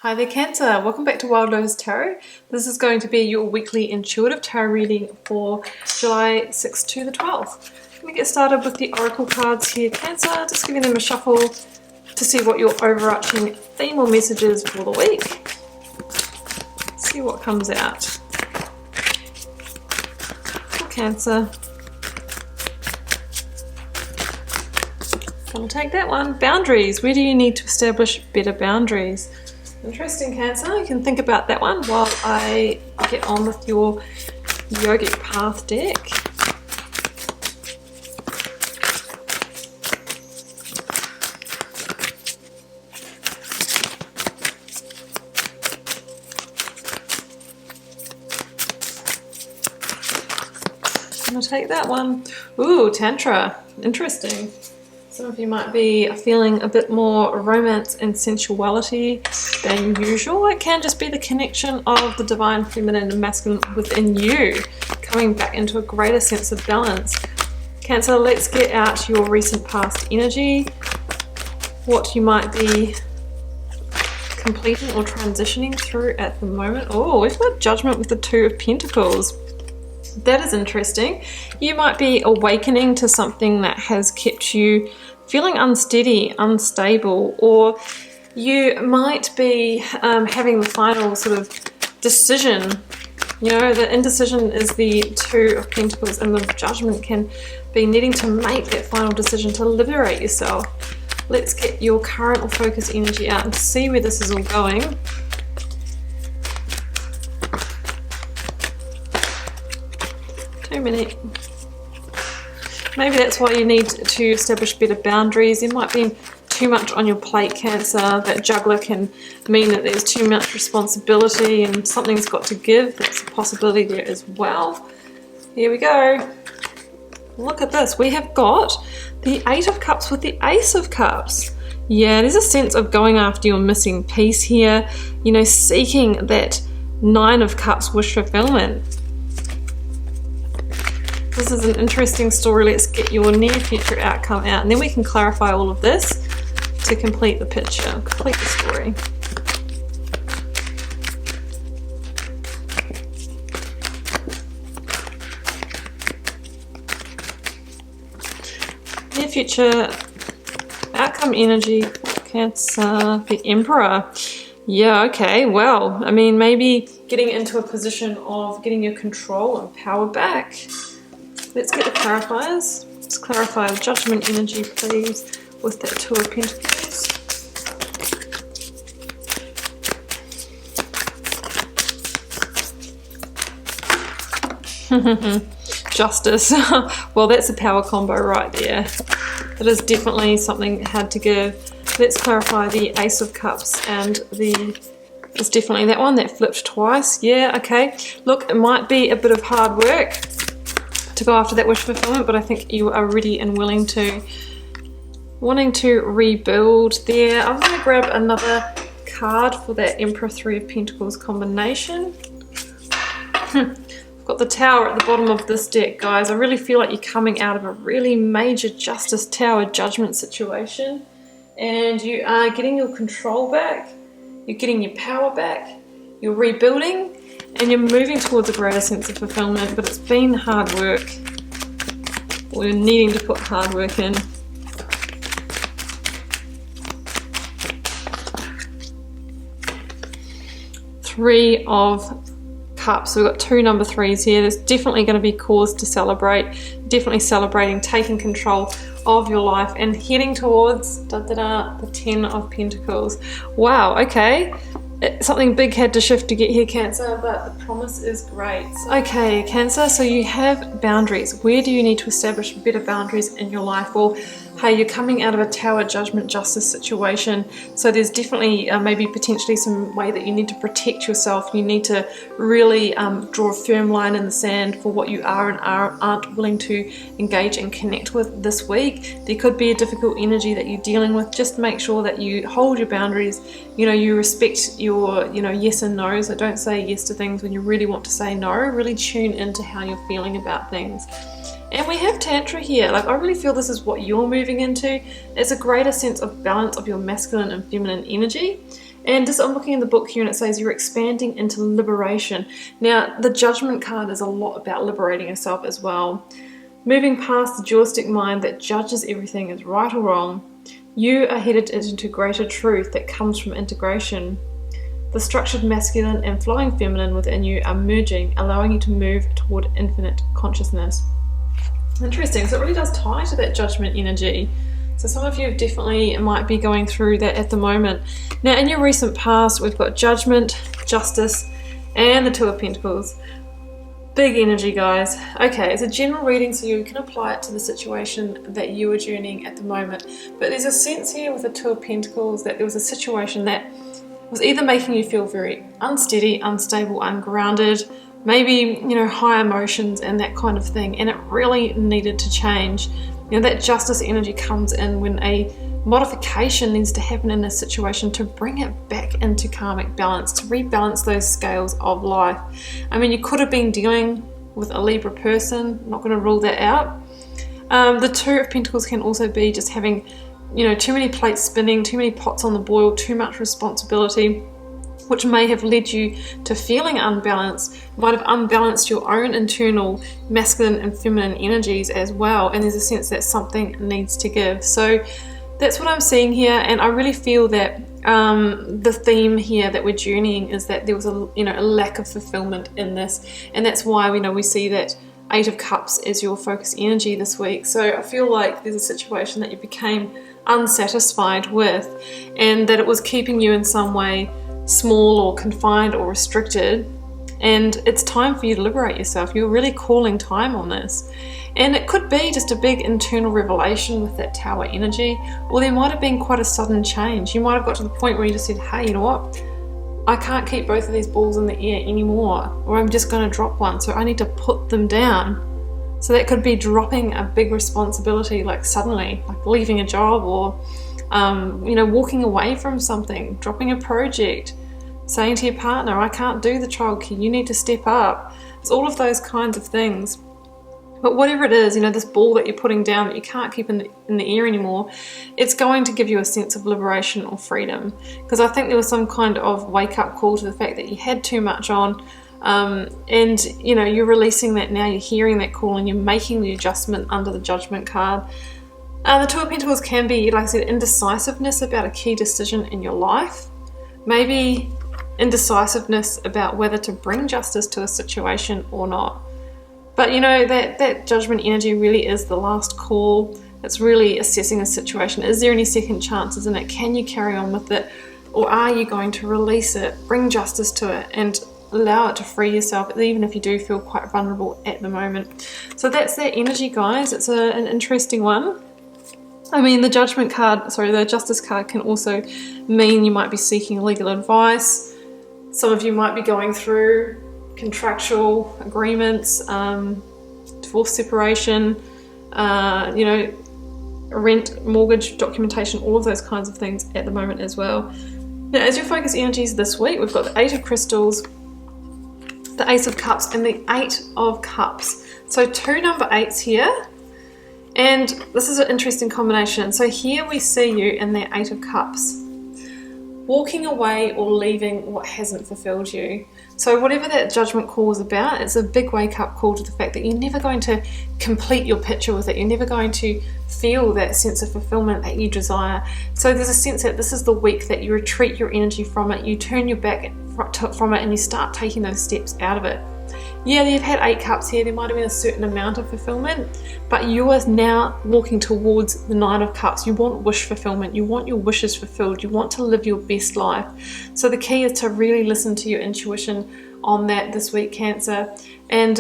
Hi there Cancer, welcome back to Wild Lotus Tarot. This is going to be your weekly intuitive tarot reading for July 6th to the 12th. Let me get started with the oracle cards here Cancer, just giving them a shuffle to see what your overarching theme or message is for the week. See what comes out for Cancer. I'll take that one. Boundaries. Where do you need to establish better boundaries? Interesting Cancer, you can think about that one while I get on with your Yogic Path deck. I'm going to take that one. Ooh, Tantra. Interesting. Some of you might be feeling a bit more romance and sensuality than usual. It can just be the connection of the divine feminine and masculine within you, coming back into a greater sense of balance. Cancer, let's get out your recent past energy, what you might be completing or transitioning through at the moment. Oh, we've got Judgment with the Two of Pentacles. That is interesting. You might be awakening to something that has kept you feeling unsteady, unstable, or you might be having the final sort of decision. You know, the indecision is the Two of Pentacles, and the Judgment can be needing to make that final decision to liberate yourself. Let's get your current or focus energy out and see where this is all going. Too many. Maybe that's why you need to establish better boundaries. There might be too much on your plate, Cancer. That juggler can mean that there's too much responsibility and something's got to give. That's a possibility there as well. Here we go. Look at this. We have got the Eight of Cups with the Ace of Cups. Yeah, there's a sense of going after your missing piece here. You know, seeking that Nine of Cups wish fulfillment. This is an interesting story. Let's get your near future outcome out, and then we can clarify all of this to complete the picture, complete the story. Near future outcome energy, Cancer, the Emperor. Yeah, okay, well, I mean, maybe getting into a position of getting your control and power back. Let's get the clarifiers. Let's clarify the Judgment energy, please, with that Two of Pentacles. Justice. Well, that's a power combo right there. That is definitely something that had to give. Let's clarify the Ace of Cups and it's definitely that one that flipped twice. Yeah, okay. Look, it might be a bit of hard work to go after that wish fulfillment, but I think you are ready and willing to, wanting to rebuild there. I'm going to grab another card for that Emperor Three of Pentacles combination. I've got the Tower at the bottom of this deck, guys. I really feel like you're coming out of a really major Justice Tower Judgment situation, and you are getting your control back, you're getting your power back, you're rebuilding, and you're moving towards a greater sense of fulfillment, but it's been hard work. We're needing to put hard work in. Three of Cups. So we've got two number threes here. There's definitely going to be cause to celebrate. Definitely celebrating, taking control of your life and heading towards the Ten of Pentacles. Wow, okay. Something big had to shift to get here, Cancer, but the promise is great. Okay, Cancer, so you have boundaries. Where do you need to establish better boundaries in your life? Well, hey, you're coming out of a Tower Judgment Justice situation, so there's definitely maybe potentially some way that you need to protect yourself. You need to really draw a firm line in the sand for what you are and aren't willing to engage and connect with this week. There could be a difficult energy that you're dealing with. Just make sure that you hold your boundaries. You know, you respect your, yes and no. So don't say yes to things when you really want to say no. Really tune into how you're feeling about things. And we have Tantra here. Like, I really feel this is what you're moving into. It's a greater sense of balance of your masculine and feminine energy. And just I'm looking in the book here and it says you're expanding into liberation. Now, the Judgment card is a lot about liberating yourself as well. Moving past the dualistic mind that judges everything as right or wrong, you are headed into greater truth that comes from integration. The structured masculine and flowing feminine within you are merging, allowing you to move toward infinite consciousness. Interesting. So it really does tie to that Judgment energy. So some of you definitely might be going through that at the moment. Now, in your recent past, we've got Judgment, Justice, and the Two of Pentacles. Big energy, guys. Okay, it's a general reading, so you can apply it to the situation that you are journeying at the moment. But there's a sense here with the Two of Pentacles that there was a situation that was either making you feel very unsteady, unstable, ungrounded, maybe, high emotions and that kind of thing, and it really needed to change. That Justice energy comes in when a modification needs to happen in a situation to bring it back into karmic balance, to rebalance those scales of life. I mean, you could have been dealing with a Libra person, not going to rule that out. The Two of Pentacles can also be just having, too many plates spinning, too many pots on the boil, too much responsibility, which may have led you to feeling unbalanced, might have unbalanced your own internal masculine and feminine energies as well, and there's a sense that something needs to give. So that's what I'm seeing here, and I really feel that the theme here that we're journeying is that there was a lack of fulfillment in this, and that's why we see that Eight of Cups is your focus energy this week. So I feel like there's a situation that you became unsatisfied with, and that it was keeping you in some way small or confined or restricted, and it's time for you to liberate yourself. You're really calling time on this, and it could be just a big internal revelation with that Tower energy, or there might have been quite a sudden change. You might have got to the point where you just said, hey, you know what, I can't keep both of these balls in the air anymore, or I'm just going to drop one, so I need to put them down. So that could be dropping a big responsibility, like suddenly, like leaving a job, or walking away from something, dropping a project, saying to your partner, I can't do the childcare, you need to step up. It's all of those kinds of things. But whatever it is, this ball that you're putting down that you can't keep in the air anymore, it's going to give you a sense of liberation or freedom. Because I think there was some kind of wake-up call to the fact that you had too much on, and you're releasing that now, you're hearing that call, and you're making the adjustment under the Judgment card. The Two of Pentacles can be, like I said, indecisiveness about a key decision in your life. Maybe indecisiveness about whether to bring justice to a situation or not. But that Judgment energy really is the last call. It's really assessing a situation. Is there any second chances in it? Can you carry on with it? Or are you going to release it, bring justice to it, and allow it to free yourself, even if you do feel quite vulnerable at the moment? So that's that energy, guys. It's an interesting one. I mean, the Justice card can also mean you might be seeking legal advice. Some of you might be going through contractual agreements, divorce, separation, rent, mortgage, documentation, all of those kinds of things at the moment as well. Now, as your focus energies this week, we've got the Eight of Crystals, the Ace of Cups, and the Eight of Cups. So 2 number 8s here. And this is an interesting combination. So here we see you in the Eight of Cups, walking away or leaving what hasn't fulfilled you. So whatever that Judgment call is about, it's a big wake-up call to the fact that you're never going to complete your picture with it. You're never going to feel that sense of fulfillment that you desire. So there's a sense that this is the week that you retreat your energy from it, you turn your back from it, and you start taking those steps out of it. Yeah, you've had 8 cups here, there might have been a certain amount of fulfillment, but you are now walking towards the 9 of cups. You want wish fulfillment, you want your wishes fulfilled, you want to live your best life. So the key is to really listen to your intuition on that this week, Cancer. And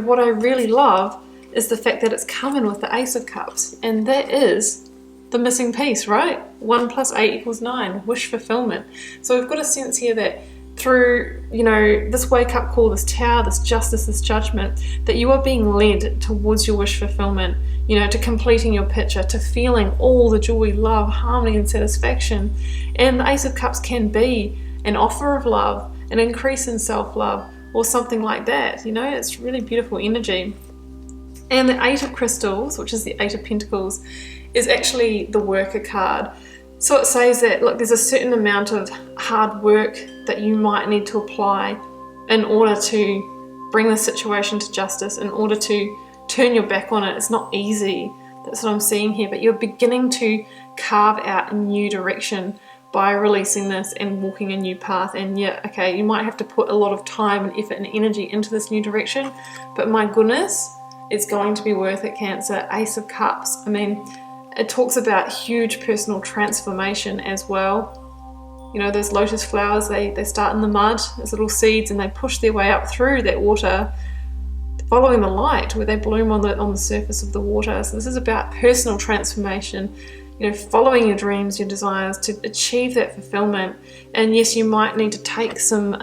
what I really love is the fact that it's coming with the Ace of Cups, and that is the missing piece, right? 1 + 8 = 9, wish fulfillment. So we've got a sense here that through this wake-up call, this Tower, this Justice, this Judgment, that you are being led towards your wish fulfillment, to completing your picture, to feeling all the joy, love, harmony, and satisfaction. And the Ace of Cups can be an offer of love, an increase in self-love, or something like that. It's really beautiful energy. And the Eight of Crystals, which is the Eight of Pentacles, is actually the Worker card. So it says that, look, there's a certain amount of hard work that you might need to apply in order to bring the situation to justice, in order to turn your back on it. It's not easy. That's what I'm seeing here. But you're beginning to carve out a new direction by releasing this and walking a new path. And yeah, okay, you might have to put a lot of time and effort and energy into this new direction, but my goodness, it's going to be worth it, Cancer. Ace of Cups. I mean, it talks about huge personal transformation as well. You know, those lotus flowers, they start in the mud as little seeds and they push their way up through that water, following the light where they bloom on the surface of the water. So this is about personal transformation, you know, following your dreams, your desires to achieve that fulfillment. And yes, you might need to take some,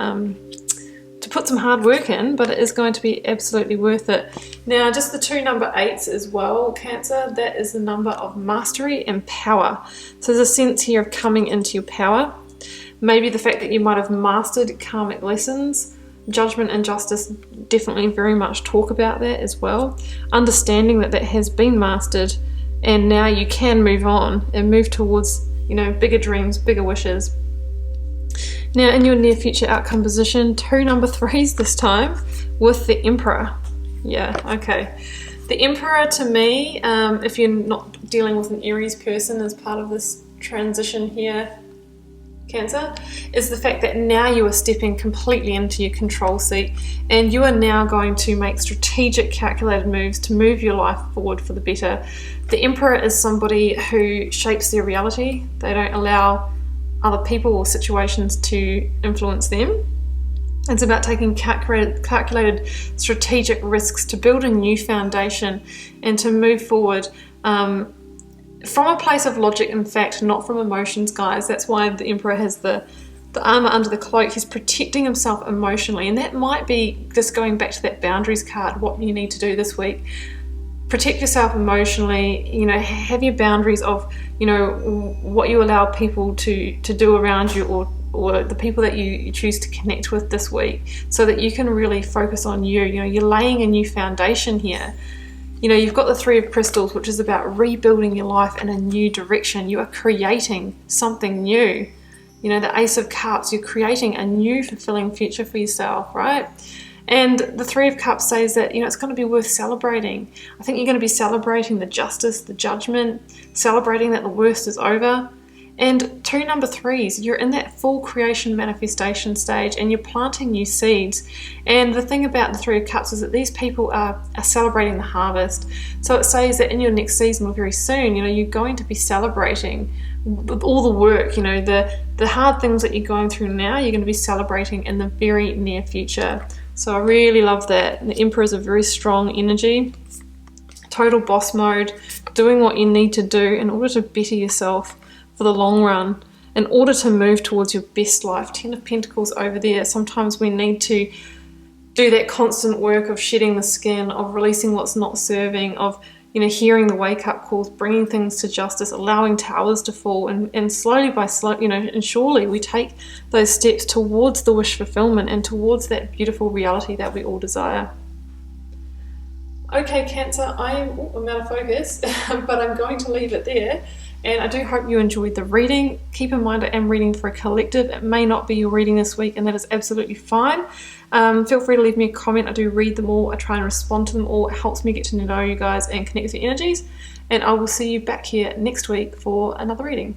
to put some hard work in, but it is going to be absolutely worth it. Now, just the 2 number 8s as well, Cancer, that is the number of mastery and power. So there's a sense here of coming into your power. Maybe the fact that you might have mastered karmic lessons. Judgment and justice definitely very much talk about that as well. Understanding that that has been mastered, and now you can move on and move towards, you know, bigger dreams, bigger wishes. Now, in your near future outcome position, 2 number 3s this time with the Emperor. Yeah, okay. The Emperor, to me, if you're not dealing with an Aries person as part of this transition here, Cancer, is the fact that now you are stepping completely into your control seat, and you are now going to make strategic, calculated moves to move your life forward for the better. The Emperor is somebody who shapes their reality. They don't allow other people or situations to influence them. It's about taking calculated strategic risks to build a new foundation and to move forward from a place of logic, in fact, not from emotions, guys. That's why the Emperor has the armor under the cloak. He's protecting himself emotionally, and that might be just going back to that boundaries card, what you need to do this week. Protect yourself emotionally, you know, have your boundaries of, you know, what you allow people to do around you, or the people that you choose to connect with this week, so that you can really focus on you. You know, you're laying a new foundation here. You know, you've got the 3 of Crystals, which is about rebuilding your life in a new direction. You are creating something new. You know, the Ace of Cups, you're creating a new fulfilling future for yourself, right? And the 3 of Cups says that, you know, it's going to be worth celebrating. I think you're going to be celebrating the justice, the judgment, celebrating that the worst is over. And 2 number 3s, you're in that full creation manifestation stage, and you're planting new seeds. And the thing about the 3 of Cups is that these people are celebrating the harvest. So it says that in your next season, or very soon, you know, you're going to be celebrating with all the work, you know, the hard things that you're going through now, you're going to be celebrating in the very near future. So I really love that. The Emperor is a very strong energy, total boss mode, doing what you need to do in order to better yourself for the long run, in order to move towards your best life. 10 of Pentacles over there. Sometimes we need to do that constant work of shedding the skin, of releasing what's not serving, of, you know, hearing the wake-up calls, bringing things to justice, allowing towers to fall, and slowly by slow, you know, and surely we take those steps towards the wish fulfillment and towards that beautiful reality that we all desire. Okay, Cancer, I'm out of focus, but I'm going to leave it there. And I do hope you enjoyed the reading. Keep in mind I am reading for a collective. It may not be your reading this week, and that is absolutely fine. Feel free to leave me a comment. I do read them all. I try and respond to them all. It helps me get to know you guys and connect with your energies. And I will see you back here next week for another reading.